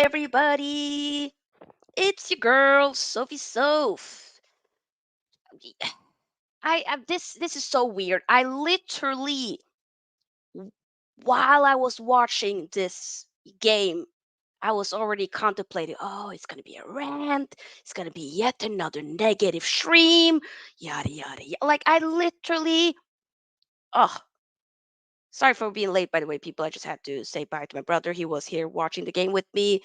everybody. It's your girl, Sophie Soph. This is so weird. I literally, w- while I was watching this game, I was already contemplating. Oh, it's gonna be a rant. It's gonna be yet another negative stream. Yada yada yada. Like I literally. Oh, sorry for being late, by the way, people. I just had to say bye to my brother. He was here watching the game with me.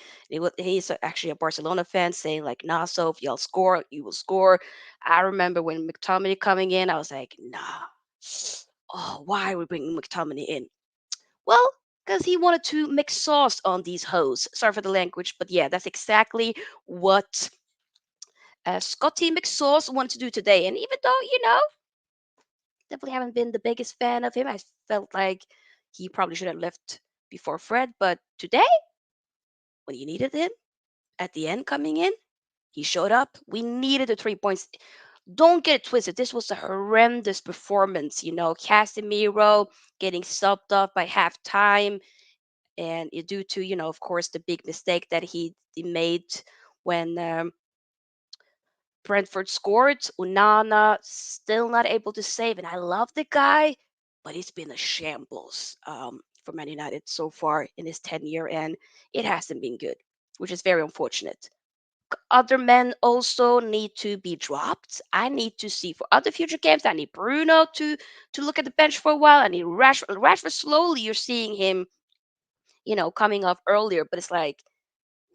He's actually a Barcelona fan, saying like, "Nah, so if y'all score, you will score." I remember when McTominay coming in, I was like, "Nah, oh, why are we bringing McTominay in?" Well, because he wanted to mix sauce on these hoes. Sorry for the language, but yeah, that's exactly what Scotty Mcsauce wanted to do today. And even though definitely haven't been the biggest fan of him. I felt like he probably should have left before Fred, but today, when you needed him at the end coming in, he showed up. We needed the 3 points. Don't get it twisted. This was a horrendous performance. Casemiro getting subbed off by halftime, and due to, of course, the big mistake that he made when Brentford scored. Unana still not able to save, and I love the guy, but it's been a shambles for Man United so far in his tenure, and it hasn't been good, which is very unfortunate. Other men also need to be dropped. I need to see for other future games. I need Bruno to look at the bench for a while. I need Rashford. Rashford slowly, you're seeing him, coming off earlier, but it's like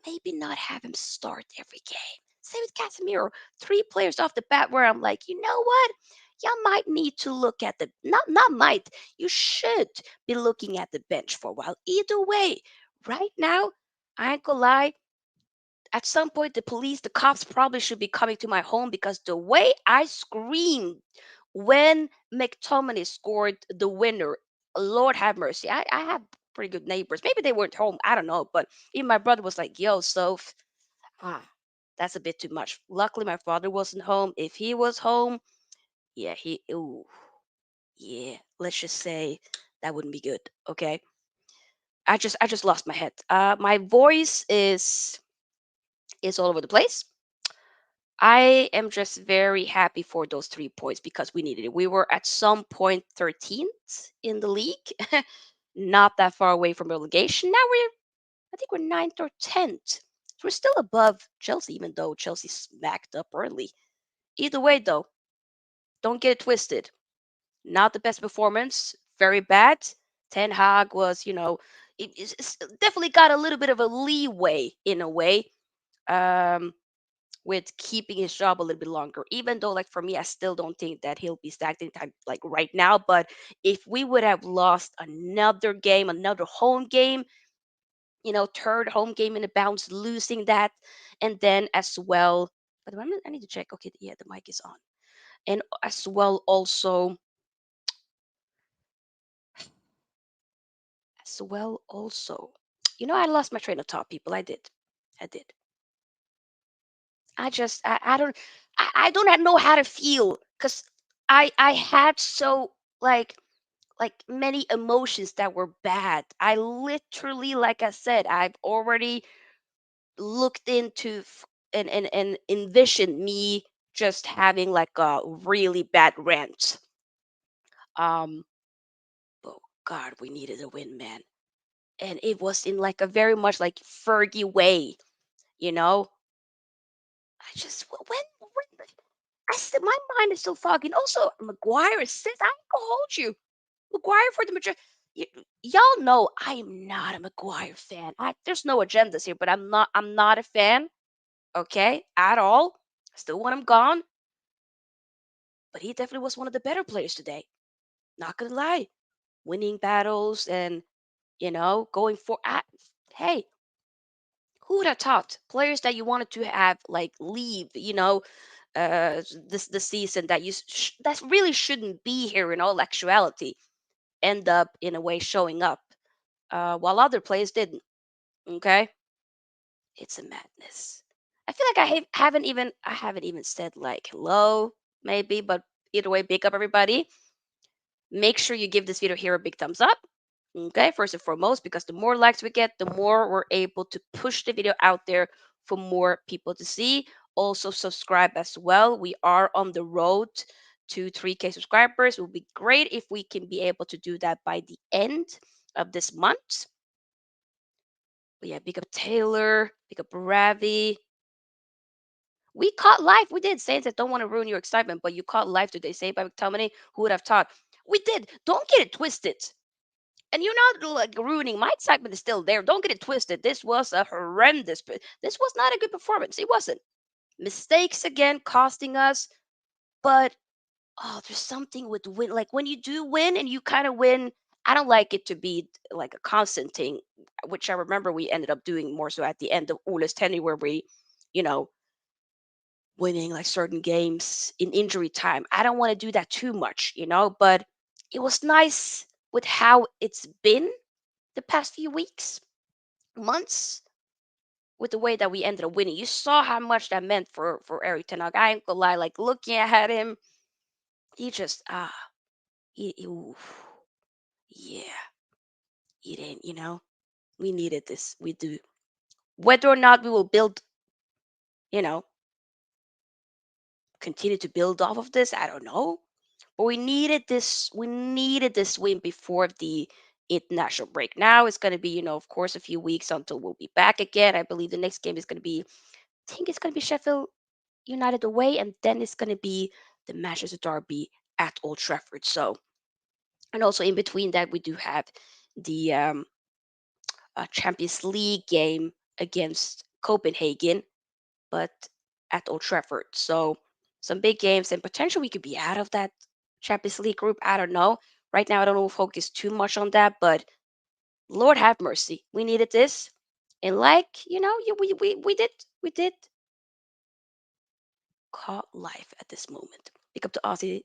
maybe not have him start every game. Same with Casemiro. Three players off the bat where I'm like, you know what? Y'all might need to look at the not might. You should be looking at the bench for a while. Either way, right now, I ain't gonna lie. At some point, the cops probably should be coming to my home because the way I screamed when McTominay scored the winner, Lord have mercy. I have pretty good neighbors. Maybe they weren't home. I don't know. But even my brother was like, yo, Soph, ah, that's a bit too much. Luckily, my father wasn't home. If he was home, yeah, ooh, yeah, let's just say that wouldn't be good. Okay. I just lost my head. My voice is all over the place. I am just very happy for those 3 points because we needed it. We were at some point 13th in the league, not that far away from relegation. Now I think we're ninth or 10th. So we're still above Chelsea, even though Chelsea smacked up early. Either way, though, don't get it twisted. Not the best performance, very bad. Ten Hag was, it's definitely got a little bit of a leeway in a way. With keeping his job a little bit longer. Even though, like for me, I still don't think that he'll be sacked anytime like right now. But if we would have lost another game, another home game, third home game in a bounce, losing that, and then as well. But I need to check. Okay, yeah, the mic is on, and as well also, I lost my train of thought, people. I did. I don't I don't know how to feel because I had so like many emotions that were bad. I literally, like I said, I've already looked into and envisioned me just having like a really bad rant. Um, oh God, we needed a win, man, and it was in like a very much like Fergie way, you know. When I said my mind is so foggy. And also, Maguire says I ain't gonna hold you. Maguire for the majority. Y'all know I am not a Maguire fan. There's no agendas here, but I'm not a fan. Okay, at all. Still want him gone, but he definitely was one of the better players today. Not gonna lie, winning battles and going for. Hey, who would have thought players that you wanted to have like leave? This season that that really shouldn't be here in all actuality end up in a way showing up while other players didn't. Okay, it's a madness. I feel like I haven't even said like hello maybe, but either way, big up everybody. Make sure you give this video here a big thumbs up. Okay, first and foremost, because the more likes we get, the more we're able to push the video out there for more people to see. Also, subscribe as well. We are on the road to 3K subscribers. It would be great if we can be able to do that by the end of this month. But yeah, big up Taylor, big up Ravi. We caught life. We did. Saints that don't want to ruin your excitement, but you caught life today. Saved by McTominay. Who would have thought? We did. Don't get it twisted. And you're not like ruining my excitement is still there. Don't get it twisted. This was a horrendous. This was not a good performance. It wasn't. Mistakes again costing us, but oh, there's something with win. Like when you do win and you kind of win. I don't like it to be like a constant thing, which I remember we ended up doing more so at the end of Ola's tenure, where we, you know, winning like certain games in injury time. I don't want to do that too much, but it was nice with how it's been the past few weeks, months, with the way that we ended up winning. You saw how much that meant for Eric Ten Hag. I ain't gonna lie, like looking at him, he just oof, yeah, it ain't. We needed this. We do. Whether or not we will build, you know, continue to build off of this, I don't know. But we needed this. We needed this win before the international break. Now it's going to be, of course, a few weeks until we'll be back again. I believe the next game is going to be. I think it's going to be Sheffield United away, and then it's going to be the Manchester Derby at Old Trafford. So, and also in between that, we do have the Champions League game against Copenhagen, but at Old Trafford. So some big games, and potentially we could be out of that Champions League group. I don't know. Right now, I don't know focus too much on that, but Lord have mercy, we needed this. And like we did caught life at this moment. Big up to Aussie,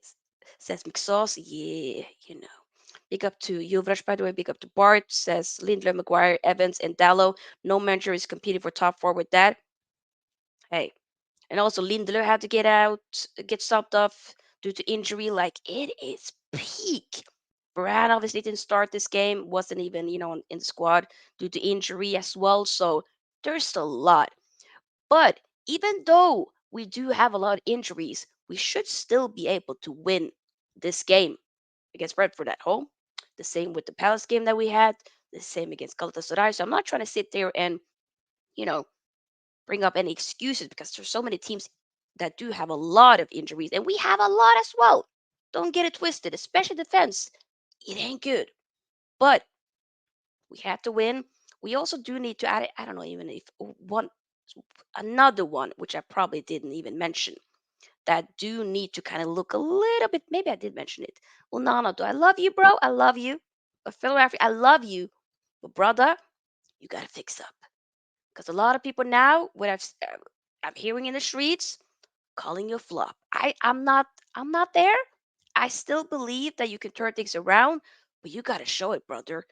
says Mcsauce. Yeah, Big up to Yuvrash, by the way. Big up to Bart, says Lindler, McGuire, Evans, and Dallo. No manager is competing for top four with that. Hey, and also Lindler had to get subbed off due to injury. Like it is peak. Varane obviously didn't start this game, wasn't even, in the squad due to injury as well. So there's a lot. But even though we do have a lot of injuries, we should still be able to win this game against Brentford at home. The same with the Palace game that we had, the same against Galatasaray. So I'm not trying to sit there and, you know, bring up any excuses because there's so many teams that do have a lot of injuries, and we have a lot as well. Don't get it twisted, especially defense. It ain't good, but we had to win. We also do need to add it. I don't know even if one another one, which I probably didn't even mention, that do need to kind of look a little bit. Maybe I did mention it. Well, Nana, do I love you, bro? I love you. A fellow African, I love you, but brother, you gotta fix up because a lot of people now, I'm hearing in the streets, calling you a flop. I'm not there. I still believe that you can turn things around, but you got to show it, brother.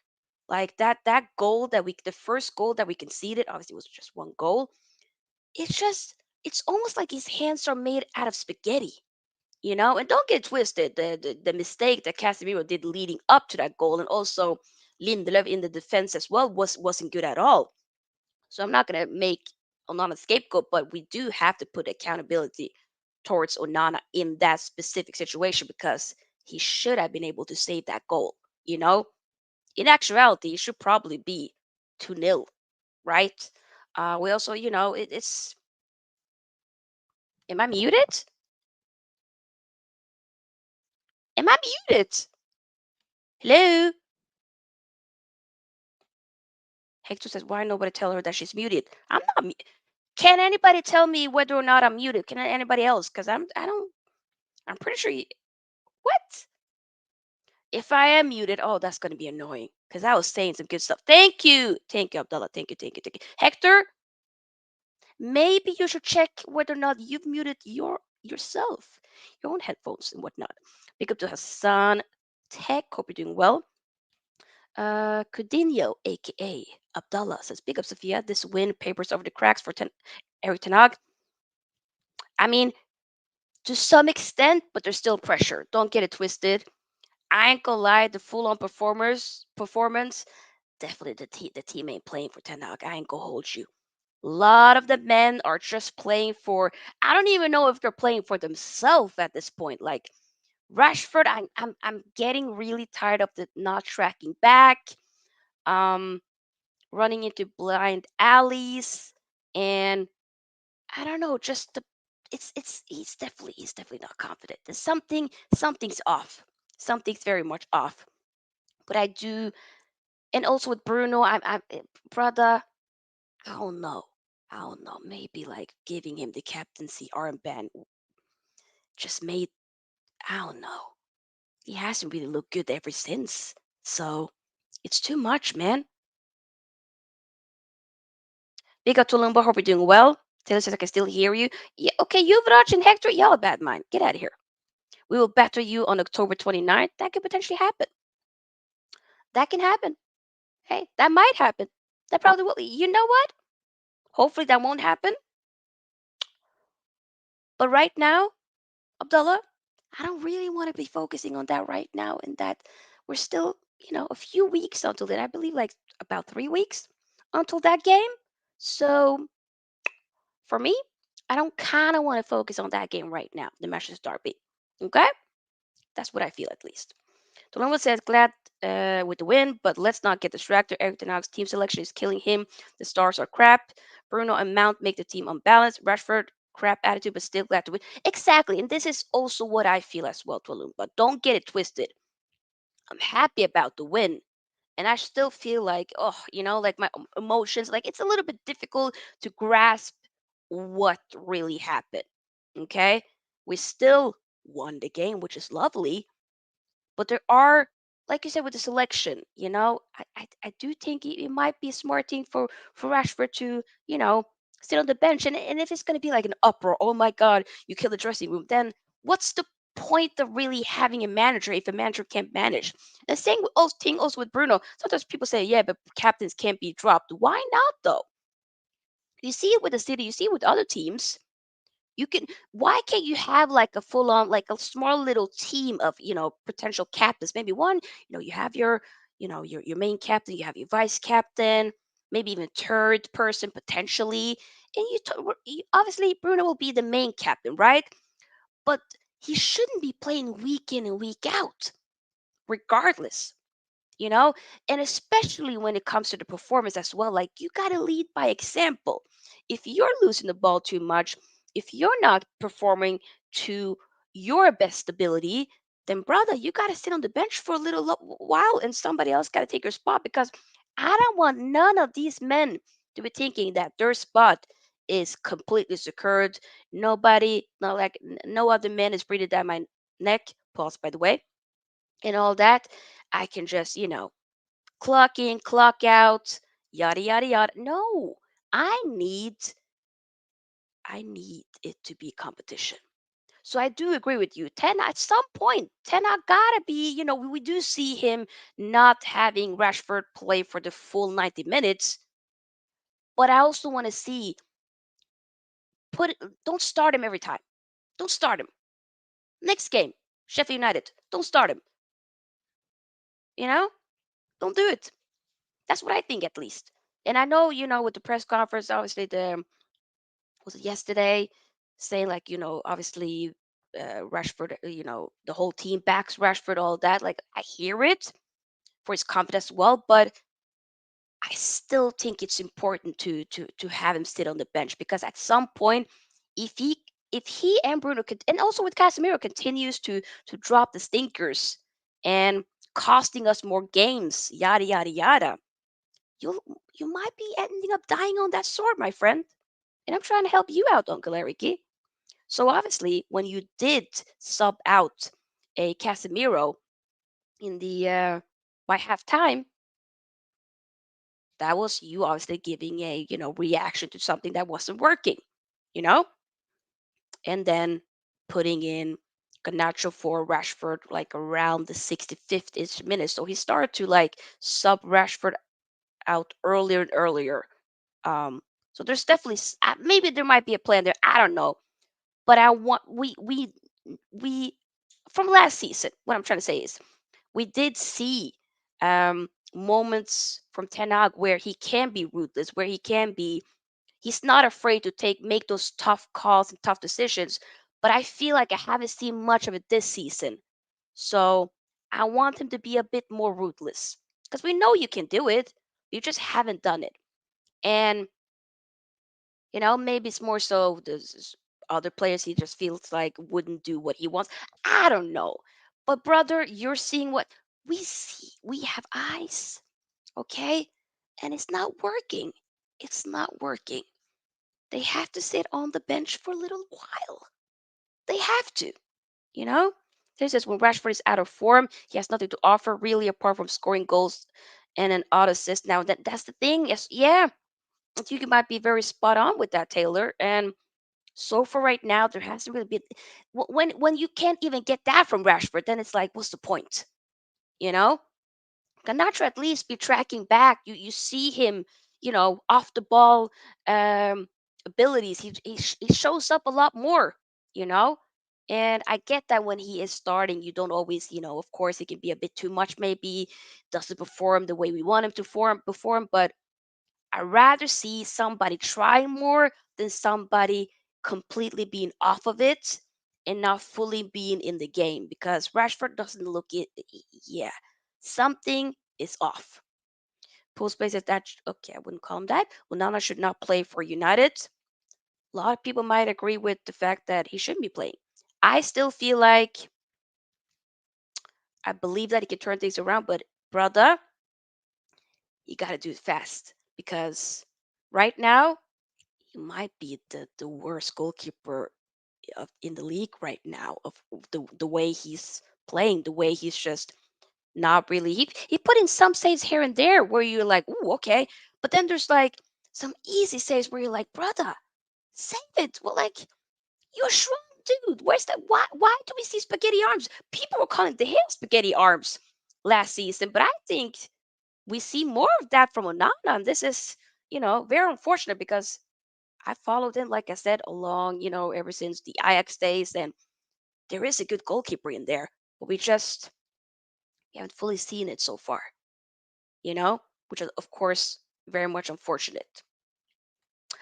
Like that goal the first goal that we conceded, obviously it was just one goal. It's almost like his hands are made out of spaghetti. And don't get twisted. The mistake that Casemiro did leading up to that goal, and also Lindelöf in the defense as well, wasn't good at all. So I'm not going to make Onana scapegoat, but we do have to put accountability towards Onana in that specific situation because he should have been able to save that goal. You know, in actuality, it should probably be 2-0, right? We also, it's. Am I muted? Am I muted? Hello? Hector says, why nobody tell her that she's muted? I'm not. Can anybody tell me whether or not I'm muted? Can anybody else? Because I don't. I'm pretty sure. What? If I am muted, oh, that's going to be annoying because I was saying some good stuff. Thank you. Thank you, Abdullah. Thank you, thank you, thank you. Hector, maybe you should check whether or not you've muted yourself, your own headphones and whatnot. Big up to Hassan Tech. Hope you're doing well. Coutinho, aka Abdullah, says, big up, Sofia. This win papers over the cracks for Eric Ten Hag. I mean, to some extent, but there's still pressure. Don't get it twisted. I ain't gonna lie, the full on performance, definitely the team ain't playing for Ten Hag. I ain't gonna hold you. A lot of the men are just playing for, I don't even know if they're playing for themselves at this point. Like Rashford, I'm getting really tired of the not tracking back, um, running into blind alleys, and I don't know, just the it's he's definitely not confident. There's something's off. Something's very much off. But I do, and also with Bruno, brother, I don't know. I don't know. Maybe like giving him the captaincy armband just made, I don't know. He hasn't really looked good ever since. So it's too much, man. Big up to Lumba. Hope you're doing well. Taylor says I can still hear you. Yeah, okay, Yuvraj and Hector, y'all are bad mind. Get out of here. We will battle you on October 29th. That could potentially happen. That can happen. Hey, that might happen. That probably will. You know what? Hopefully that won't happen. But right now, Abdullah, I don't really want to be focusing on that right now. And that we're still, a few weeks until that. I believe like about 3 weeks until that game. So for me, I don't kind of want to focus on that game right now, the Manchester Derby. Okay? That's what I feel at least. Toloma says, glad with the win, but let's not get distracted. Eric Ten Hag's team selection is killing him. The stars are crap. Bruno and Mount make the team unbalanced. Rashford, crap attitude, but still glad to win. Exactly. And this is also what I feel as well, Toluma. But don't get it twisted. I'm happy about the win. And I still feel like, like my emotions, like it's a little bit difficult to grasp what really happened. Okay. We still won the game, which is lovely, but there are, like you said, with the selection, I do think it might be a smart thing for Rashford to, sit on the bench. And if it's going to be like an uproar, oh my God, you kill the dressing room, then what's the point of really having a manager if a manager can't manage? The same thing also with Bruno. Sometimes people say, yeah, but captains can't be dropped. Why not though? You see it with the City, you see it with other teams. You can, why can't you have like a full on, like a small little team of, potential captains? Maybe one, you have your main captain, you have your vice captain, maybe even third person potentially. And obviously Bruno will be the main captain, right? But he shouldn't be playing week in and week out, regardless, you know and especially when it comes to the performance as well. Like, you got to lead by example. If you're losing the ball too much, if you're not performing to your best ability, then brother, you got to sit on the bench for a little while, and somebody else got to take your spot, because I don't want none of these men to be thinking that their spot is completely secured. Nobody, not like no other man is breathing down my neck, pause by the way, and all that. I can just, clock in, clock out, yada yada yada. No, I need I need it to be competition. So I do agree with you. Ten at some point, Ten gotta be. We do see him not having Rashford play for the full 90 minutes, but I also want to see don't start him every time. Don't start him. Next game, Sheffield United. Don't start him. You know, don't do it. That's what I think at least. And I know, with the press conference, obviously the was it yesterday, saying like, obviously Rashford, the whole team backs Rashford, all that. Like, I hear it for his confidence as well, but I still think it's important to have him sit on the bench, because at some point, if he and Bruno could, and also with Casemiro, continues to drop the stinkers and costing us more games, yada yada yada, you you might be ending up dying on that sword, my friend. And I'm trying to help you out, Uncle Eric. So obviously, when you did sub out a Casemiro in the by halftime, that was you obviously giving a reaction to something that wasn't working, you know, and then putting in Ganacho for Rashford like around the 65th ish minute. So he started to like sub Rashford out earlier and earlier. Um, so there's definitely maybe there might be a plan there. I don't know, but I want we from last season. What I'm trying to say is, We did see moments from Ten Hag where he can be ruthless, where he can be. He's not afraid to make those tough calls and tough decisions. But I feel like I haven't seen much of it this season. So I want him to be a bit more ruthless because we know you can do it. You just haven't done it. And maybe it's more so there's other players he just feels like wouldn't do what he wants. I don't know. But brother, you're seeing what we see. We have eyes, okay? And it's not working. It's not working. They have to sit on the bench for a little while. They have to, you know? This is when Rashford is out of form. He has nothing to offer really apart from scoring goals and an odd assist. Now that's the thing. Yes, yeah, you might be very spot on with that, Taylor. And so for right now, there hasn't really been when you can't even get that from Rashford, then it's like, what's the point? You know, Ganacho at least be tracking back. You see him, off the ball um, abilities. He shows up a lot more. You know, and I get that when he is starting, you don't always, of course, it can be a bit too much. Maybe doesn't perform the way we want him to perform, but I'd rather see somebody try more than somebody completely being off of it and not fully being in the game because Rashford doesn't look it. Yeah, something is off. Post plays is that okay? I wouldn't call him that. Well, Nana should not play for United. A lot of people might agree with the fact that he shouldn't be playing. I still feel like I believe that he can turn things around, but brother, you got to do it fast because right now he might be the worst goalkeeper in the league right now of the way he's playing, the way he's just not really. He put in some saves here and there where you're like, ooh, okay, but then there's like some easy saves where you're like, brother, save it. Well, like you're a strong dude. Where's that? Why do we see spaghetti arms? People were calling the hill spaghetti arms last season, but I think we see more of that from Onana, and this is very unfortunate because I followed him, like I said, along, ever since the Ajax days, and there is a good goalkeeper in there, but we haven't fully seen it so far, you know, which is, of course, very much unfortunate.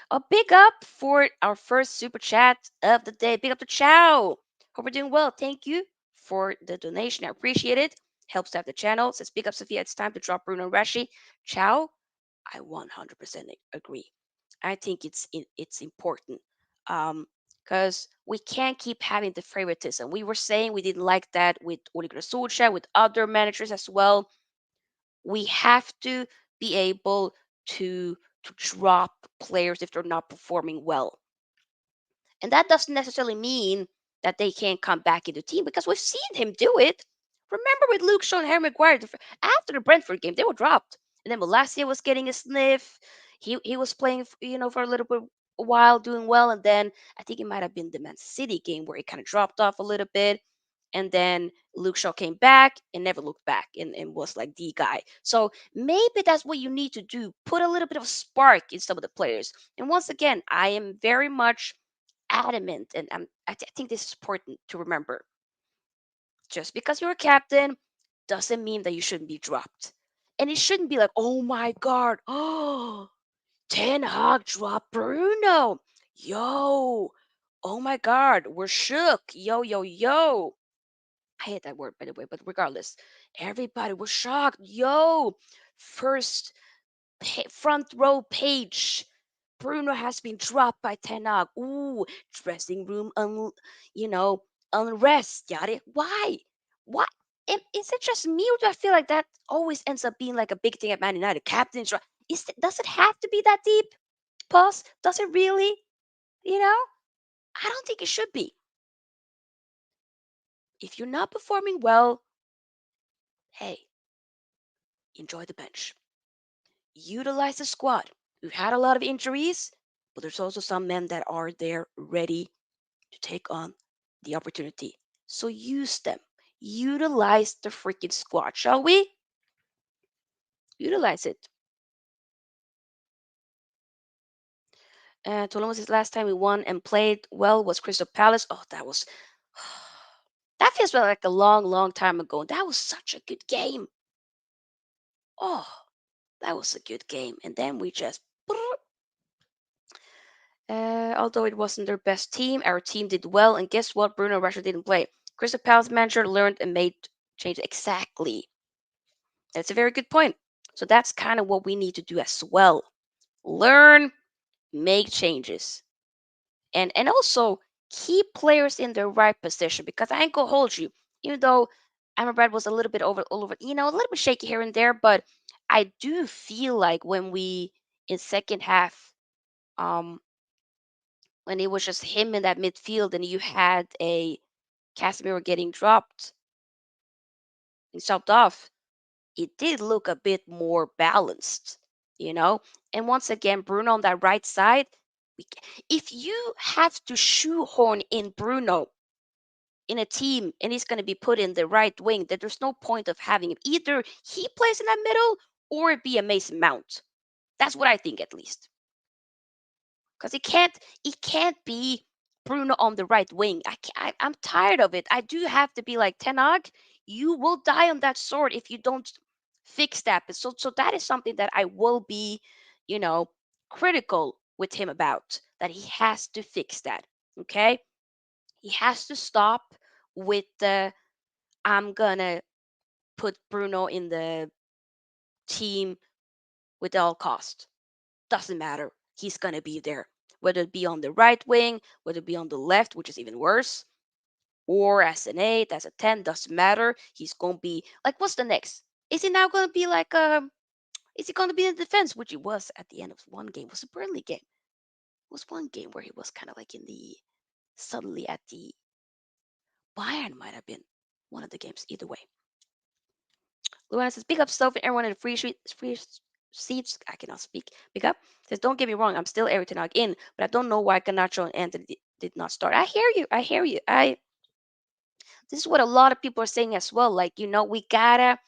A big up for our first super chat of the day. Big up to Chow. Hope we're doing well. Thank you for the donation. I appreciate it. Helps to have the channel. Says, big up, Sophia. It's time to drop Bruno and Rashi. Chow, I 100% agree. I think it's important because we can't keep having the favoritism. We were saying we didn't like that with Ole Gunnar Solskjaer, with other managers as well. We have to be able to drop players if they're not performing well, and that doesn't necessarily mean that they can't come back into team because we've seen him do it. Remember with Luke Shaw and Harry Maguire, after the Brentford game, they were dropped. And then Malacia was getting a sniff. He was playing, for a little bit a while, doing well. And then I think it might have been the Man City game where he kind of dropped off a little bit. And then Luke Shaw came back and never looked back and was like the guy. So maybe that's what you need to do. Put a little bit of spark in some of the players. And once again, I am very much adamant, and I think this is important to remember. Just because you're a captain doesn't mean that you shouldn't be dropped. And it shouldn't be like, oh my God, oh, Ten Hag dropped Bruno. Yo, oh my God, we're shook. Yo, yo, yo. I hate that word, by the way, but regardless, everybody was shocked. Yo, first front row page. Bruno has been dropped by Ten Hag. Ooh, dressing room, you know, unrest. Yada. Why? Why? Is it just me, or do I feel like that always ends up being like a big thing at Man United? Captains, does it have to be that deep? Pause. Does it really? You know, I don't think it should be. If you're not performing well, hey, enjoy the bench. Utilize the squad. We've had a lot of injuries, but there's also some men that are there ready to take on the opportunity. So use them. Utilize the freaking squad, shall we? Utilize it. Toloma says last time we won and played well was Crystal Palace. Oh, that was That feels like a long, long time ago. That was such a good game. Oh, that was a good game. And then we just. Although it wasn't their best team, our team did well. And guess what? Bruno and Rashford didn't play. Crystal Palace manager learned and made changes. Exactly. That's a very good point. So that's kind of what we need to do as well. Learn, make changes, and also keep players in their right position. Because I ain't gonna hold you, even though Amrabat was a little bit over all over, a little bit shaky here and there, but I do feel like when we in second half, um, when it was just him in that midfield, and you had a Casemiro getting dropped and subbed off, it did look a bit more balanced, you know? And once again, Bruno on that right side, if you have to shoehorn in Bruno in a team and he's going to be put in the right wing, that there's no point of having him. Either he plays in that middle or it be a Mason Mount. That's what I think, at least. Because it can't be Bruno on the right wing. I'm tired of it. I do have to be like, Tenag, you will die on that sword if you don't fix that. But so that is something that I will be, you know, critical with him about. That he has to fix that. Okay, he has to stop with the I'm gonna put Bruno in the team with all cost. Doesn't matter. He's going to be there. Whether it be on the right wing, whether it be on the left, which is even worse, or as an 8, as a 10, doesn't matter. He's going to be like, what's the next? Is he now going to be like, is he going to be in defense, which he was at the end of one game? It was a Burnley game. It was one game where he was kind of like in the, suddenly at the Bayern, might have been one of the games. Either way. Luana says, big up Sophie and everyone in the free seats. I cannot speak. Big up. Says, don't get me wrong, I'm still Eric Tenag in, but I don't know why Ganacho and Antony did not start. I hear you. I hear you. This is what a lot of people are saying as well. Like, we gotta,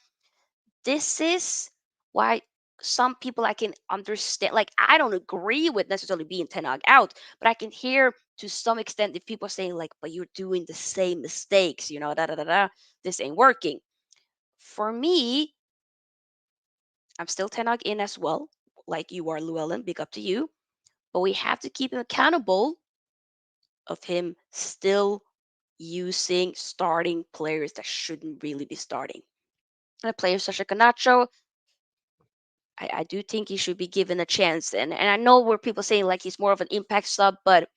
this is why some people I can understand. Like, I don't agree with necessarily being Tenag out, but I can hear to some extent if people are saying, like, but you're doing the same mistakes, da da da da. This ain't working. For me, I'm still Tenag in as well, like you are, Llewellyn. Big up to you. But we have to keep him accountable of him still using starting players that shouldn't really be starting. And a player such as Canacho, I do think he should be given a chance. And I know where people saying like he's more of an impact sub, but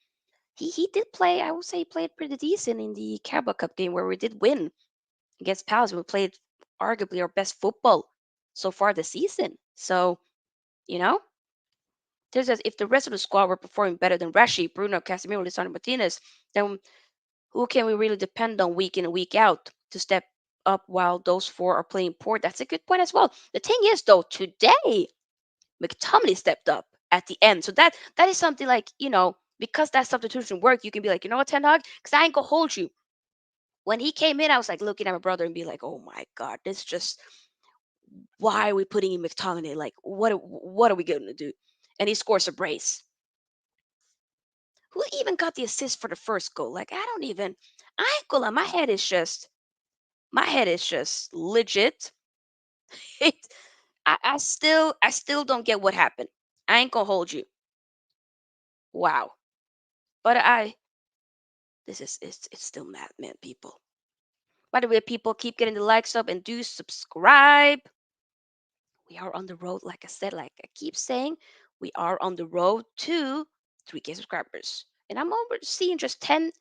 he did play. I would say he played pretty decent in the Carabao Cup game where we did win against Palace. We played arguably our best football so far this season. So, you know, there's as if the rest of the squad were performing better than Rashi, Bruno, Casemiro, Lisandro Martinez, then who can we really depend on week in and week out to step up while those four are playing poor? That's a good point as well. The thing is, though, today McTominay stepped up at the end, so that is something like because that substitution worked, you can be like, you know what, Ten Hag, because I ain't gonna hold you. When he came in, I was like looking at my brother and be like, oh my god, this just why are we putting in McTominay? Like, what are we gonna do? And he scores a brace. Who even got the assist for the first goal? Like, I ain't gonna lie, my head is just legit. It, I still don't get what happened. I ain't gonna hold you. Wow. But it's still mad, man, people. By the way, people, keep getting the likes up and do subscribe. We are on the road, like I said, like I keep saying, we are on the road to 3K subscribers. And I'm over seeing just 10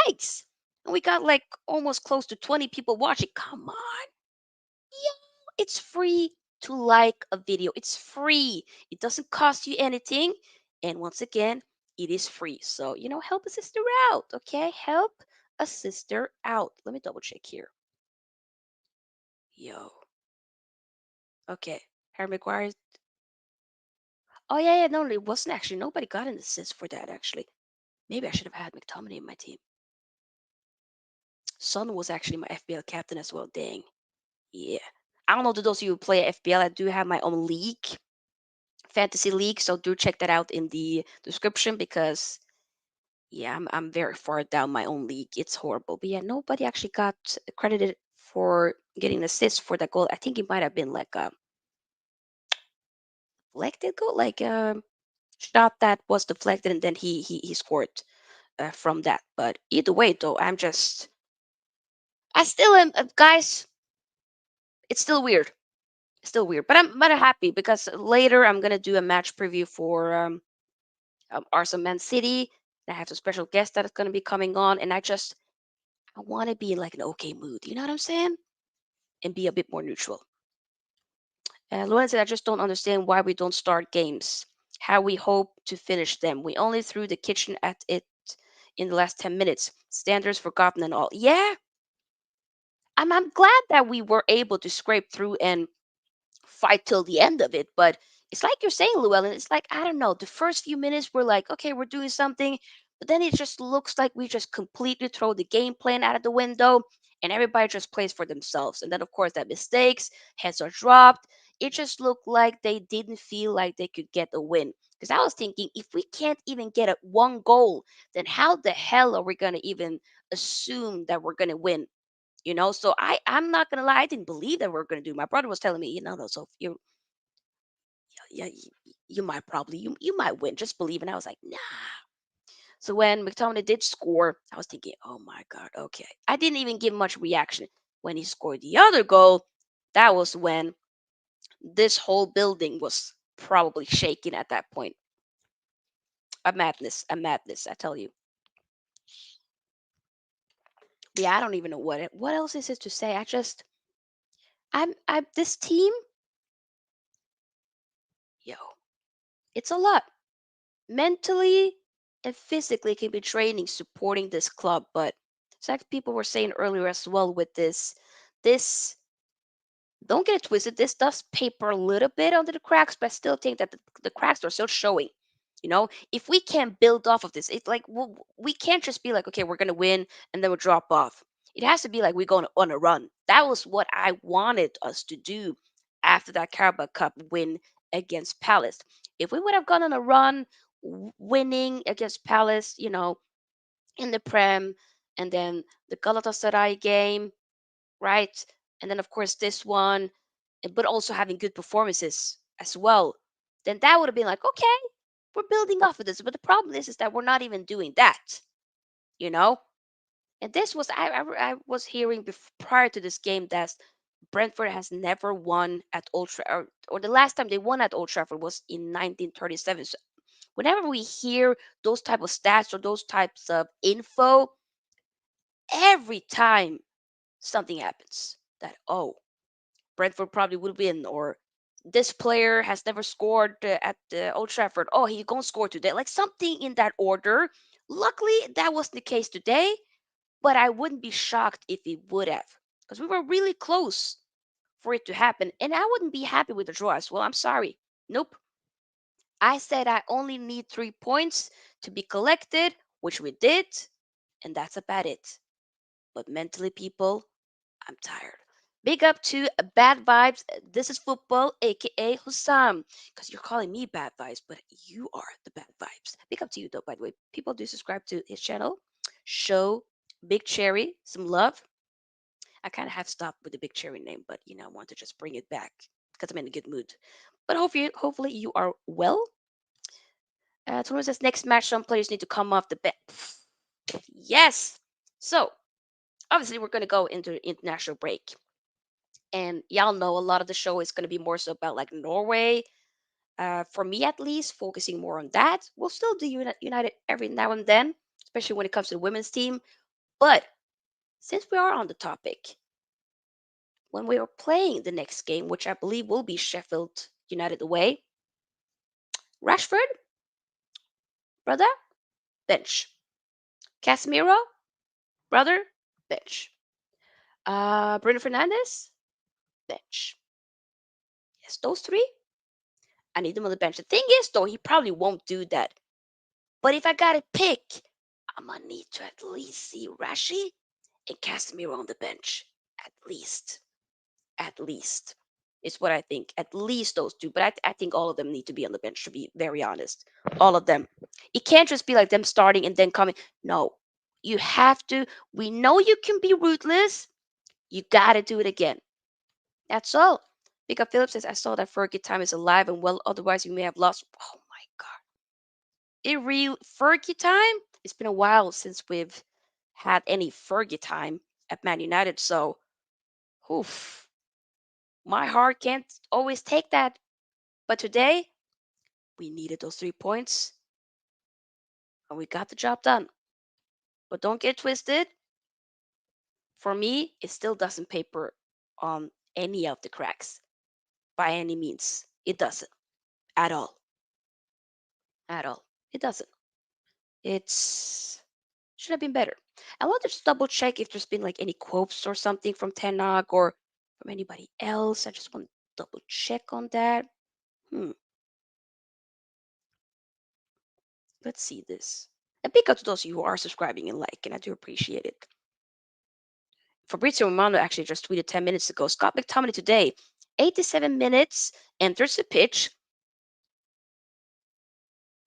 likes. And we got like almost close to 20 people watching. Come on. Yo, it's free to like a video. It's free. It doesn't cost you anything. And once again, it is free. So, help a sister out, okay? Help a sister out. Let me double check here. Yo. Okay. Harry Maguire. Oh, yeah, yeah. No, it wasn't actually. Nobody got an assist for that, actually. Maybe I should have had McTominay in my team. Son was actually my FBL captain as well. Dang. Yeah. I don't know to those of you who play FBL. I do have my own league, fantasy league. So do check that out in the description because Yeah, I'm very far down my own league. It's horrible. But yeah, nobody actually got credited for getting an assist for that goal. I think it might have been like a deflected goal, like a shot that was deflected, and then he scored from that. But either way, though, I still am, guys. It's still weird. It's still weird, but I'm happy because later I'm gonna do a match preview for Arsenal Man City. I have a special guest that is gonna be coming on, and I want to be in like an okay mood. You know what I'm saying? And be a bit more neutral. Luana said, I just don't understand why we don't start games. How we hope to finish them. We only threw the kitchen at it in the last 10 minutes. Standards forgotten and all. Yeah, I'm glad that we were able to scrape through and fight till the end of it. But it's like you're saying, Llewellyn, it's like, I don't know, the first few minutes we're like, okay, we're doing something, but then it just looks like we just completely throw the game plan out of the window and everybody just plays for themselves. And then of course that mistakes, heads are dropped. It just looked like they didn't feel like they could get a win. Because I was thinking, if we can't even get a one goal, then how the hell are we gonna even assume that we're gonna win? So I'm not gonna lie, I didn't believe that we are gonna do. My brother was telling me, no, so you might probably you might win, just believe. And I was like, nah. So when McTominay did score, I was thinking, oh my god, okay. I didn't even give much reaction. When he scored the other goal, that was when this whole building was probably shaking at that point. A madness, I tell you. But yeah, I don't even know what else is it to say. I'm this team, yo, it's a lot. Mentally and physically can be draining supporting this club. But it's like people were saying earlier as well with this don't get it twisted. This does paper a little bit under the cracks, but I still think that the cracks are still showing. If we can't build off of this, it's like we can't just be like, okay, we're gonna win and then we'll drop off. It has to be like we're going on a run. That was what I wanted us to do after that Carabao Cup win against Palace. If we would have gone on a run, winning against Palace, in the Prem, and then the Galatasaray game, right? And then of course this one, but also having good performances as well, then that would have been like, okay, we're building off of this. But the problem is that we're not even doing that, you know. And this was I was hearing prior to this game that Brentford has never won at Old Trafford, or the last time they won at Old Trafford was in 1937. So whenever we hear those type of stats or those types of info, every time something happens, that, oh, Brentford probably will win, or this player has never scored at Old Trafford. Oh, he gonna score today. Like something in that order. Luckily, that wasn't the case today, but I wouldn't be shocked if it would have, because we were really close for it to happen, and I wouldn't be happy with the draw as well. I'm sorry. Nope. I said I only need 3 points to be collected, which we did, and that's about it. But mentally, people, I'm tired. Big up to Bad Vibes. This is football, aka Hussam. Because you're calling me Bad Vibes, but you are the Bad Vibes. Big up to you, though, by the way. People do subscribe to his channel. Show Big Cherry some love. I kind of have stopped with the Big Cherry name, but I want to just bring it back because I'm in a good mood. But hopefully you are well. Tomorrow says next match, some players need to come off the bench. Yes. So obviously we're gonna go into the international break. And y'all know a lot of the show is going to be more so about like Norway. For me, at least, focusing more on that. We'll still do United every now and then, especially when it comes to the women's team. But since we are on the topic, when we are playing the next game, which I believe will be Sheffield United away, Rashford, brother, bench. Casemiro, brother, bench. Bruno Fernandez, bench. Yes, those three, I need them on the bench. The thing is, though, he probably won't do that. But if I gotta pick, I'm gonna need to at least see Rashi and Casemiro on the bench. At least. At least. is what I think. At least those two, but I think all of them need to be on the bench. To be very honest, all of them. It can't just be like them starting and then coming. No, you have to. We know you can be ruthless. You got to do it again. That's all. Because Phillips says, I saw that Fergie time is alive and well, otherwise you may have lost. Oh my God. It real Fergie time? It's been a while since we've had any Fergie time at Man United. So, oof, my heart can't always take that. But today, we needed those 3 points and we got the job done. But don't get twisted. For me, it still doesn't paper on any of the cracks by any means. It doesn't at all. At all. It doesn't. It's should have been better. I want to just double check if there's been like any quotes or something from Tenag or from anybody else. I just want to double check on that. Hmm. Let's see this. And big up to those of you who are subscribing and liking. I do appreciate it. Fabrizio Romano actually just tweeted 10 minutes ago. Scott McTominay today, 87 minutes, enters the pitch.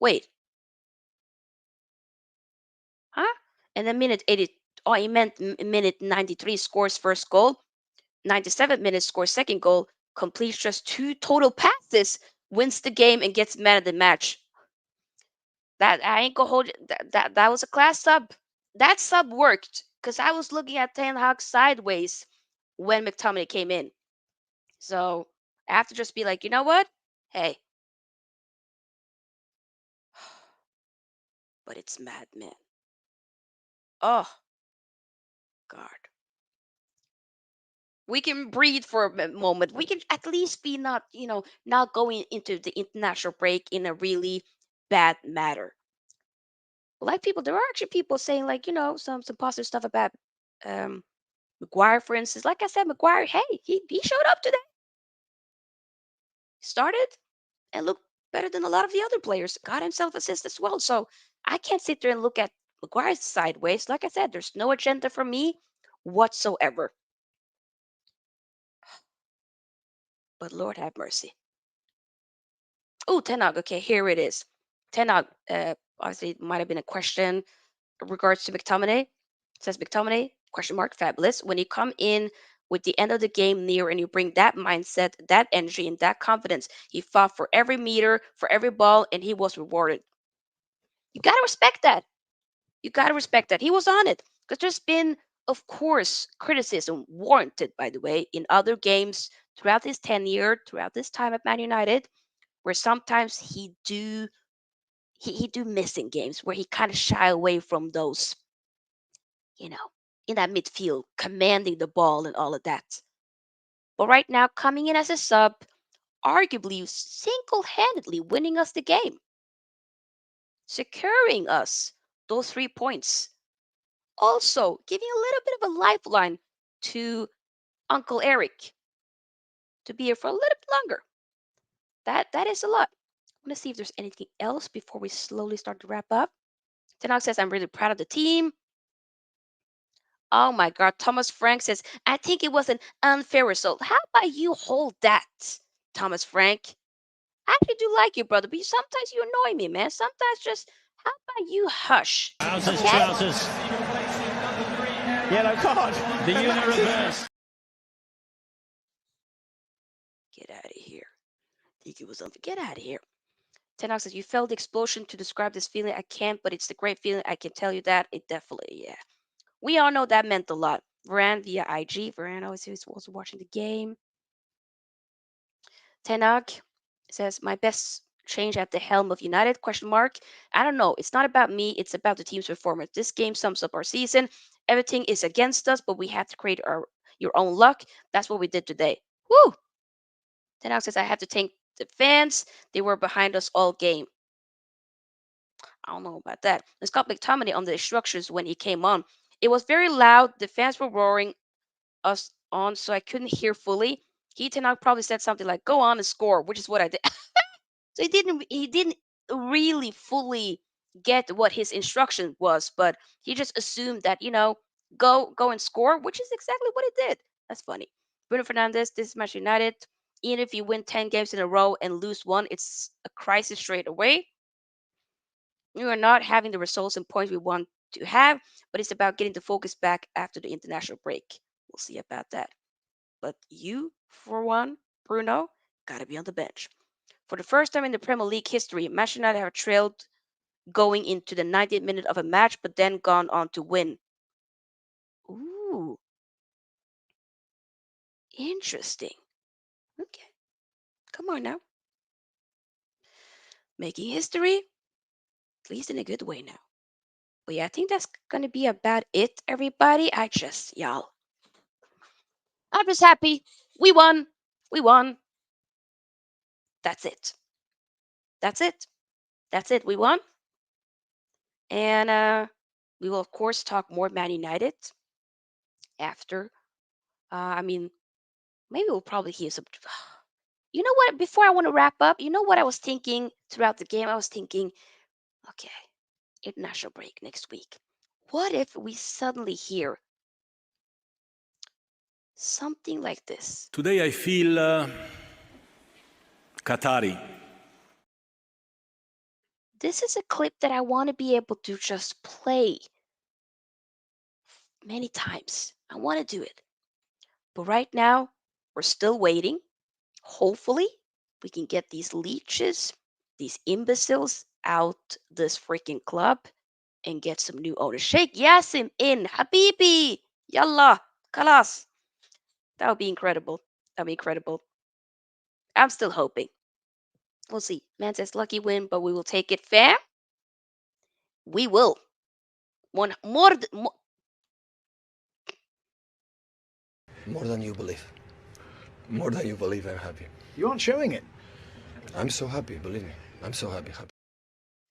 Wait, huh? And then minute 80. Oh, he meant minute 93 scores first goal. 97 minutes scores second goal. Completes just 2 total passes. Wins the game and gets man of the match. That I ain't gonna hold you. That was a class sub. That sub worked because I was looking at Ten Hag sideways when McTominay came in. So I have to just be like, you know what? Hey, but it's madman. Oh God. We can breathe for a moment. We can at least be not, not going into the international break in a really bad matter. Like people, there are actually people saying like, some positive stuff about um McGuire, for instance. Like I said, McGuire, hey, he showed up today. Started and looked better than a lot of the other players. Got himself assist as well. So I can't sit there and look at McGuire sideways. Like I said, there's no agenda for me whatsoever. But Lord have mercy. Oh, Tenag. Okay, here it is. Tenag, obviously, it might have been a question in regards to McTominay. It says McTominay, question mark, fabulous. When you come in with the end of the game near and you bring that mindset, that energy, and that confidence, he fought for every meter, for every ball, and he was rewarded. You got to respect that. You got to respect that. He was on it. Because there's been, of course, criticism, warranted, by the way, in other games throughout his tenure, throughout this time at Man United, where sometimes he do missing games where he kind of shy away from those, you know, in that midfield, commanding the ball and all of that. But right now, coming in as a sub, arguably single-handedly winning us the game, securing us those 3 points. Also, giving a little bit of a lifeline to Uncle Eric to be here for a little bit longer. That is a lot. I'm gonna see if there's anything else before we slowly start to wrap up. Tenok says, I'm really proud of the team. Oh my God. Thomas Frank says, I think it was an unfair result. How about you hold that, Thomas Frank? I actually do like you, brother, but sometimes you annoy me, man. Sometimes just, how about you hush? Trousers, Okay? trousers. Yellow card. The unit reverse. Get out of here. Think it was unfair. Get out of here. Tenok says, you felt the explosion to describe this feeling. I can't, but it's the great feeling. I can tell you that. It definitely, yeah. We all know that meant a lot. Varane via IG. Varane always was also watching the game. Tenag says, my best change at the helm of United, question mark. I don't know. It's not about me. It's about the team's performance. This game sums up our season. Everything is against us, but we have to create your own luck. That's what we did today. Woo! Tenag says, I have to thank the fans. They were behind us all game. I don't know about that. It's got McTominay on the instructions when he came on. It was very loud. The fans were roaring us on, so I couldn't hear fully. He Tenag probably said something like, go on and score, which is what I did. So he didn't really fully get what his instruction was, but he just assumed that, go and score, which is exactly what he did. That's funny. Bruno Fernandez, this is Manchester United. Even if you win 10 games in a row and lose one, it's a crisis straight away. We are not having the results and points we want to have, but it's about getting the focus back after the international break. We'll see about that. But you, for one, Bruno, gotta be on the bench. For the first time in the Premier League history, Manchester United have trailed going into the 90th minute of a match, but then gone on to win. Ooh, interesting. Okay, come on now. Making history, at least in a good way now. But yeah, I think that's gonna be about it, everybody. I'm just happy. We won. We won. That's it. That's it. That's it. We won. And we will, of course, talk more Man United after. I mean, maybe we'll probably hear some. You know what? Before I want to wrap up, you know what I was thinking throughout the game? I was thinking, okay, international break next week. What if we suddenly hear something like this? Today I feel Qatari. This is a clip that I want to be able to just play many times. I want to do it. But right now, we're still waiting. Hopefully, we can get these leeches, these imbeciles out this freaking club and get some new owners. Sheikh Yassim in, Habibi, Yallah, Kalas. That would be incredible. That would be incredible. I'm still hoping. We'll see. Man says lucky win, but we will take it. Fam, we will. One more, More than you believe. More than you believe, I'm happy. You aren't showing it. I'm so happy, believe me. I'm so happy.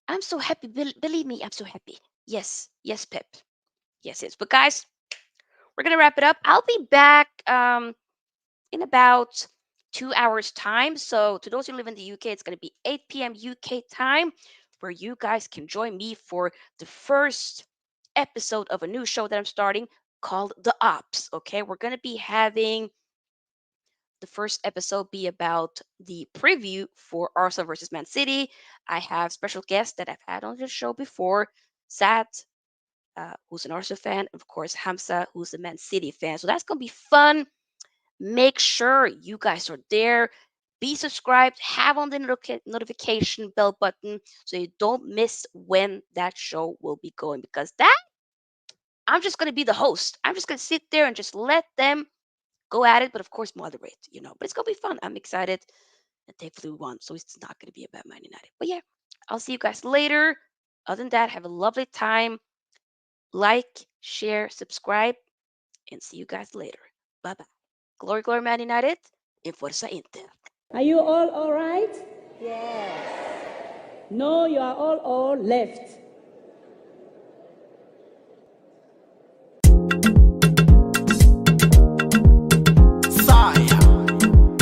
I'm so happy. Believe me, I'm so happy. Yes, yes, Pep. Yes, yes. But guys, we're gonna wrap it up. I'll be back in about 2 hours time. So to those who live in the UK, it's gonna be 8 p.m. UK time, where you guys can join me for the first episode of a new show that I'm starting called The Ops. Okay, we're gonna be having the first episode be about the preview for Arsenal versus Man City. I have special guests that I've had on the show before. Sat, who's an Arsenal fan, and of course Hamza, who's a Man City fan. So that's gonna be fun. Make sure you guys are there. Be subscribed, have on the notification bell button so you don't miss when that show will be going. Because that, I'm just gonna be the host. I'm just gonna sit there and just let them go at it, but of course moderate. But it's gonna be fun. I'm excited. And thankfully we won, so it's not gonna be about Man United. But yeah, I'll see you guys later. Other than that, have a lovely time. Like, share, subscribe, and see you guys later. Bye bye. Glory, glory, Man United, and Forza Inter. Are you all right? Yes. No, you are all left.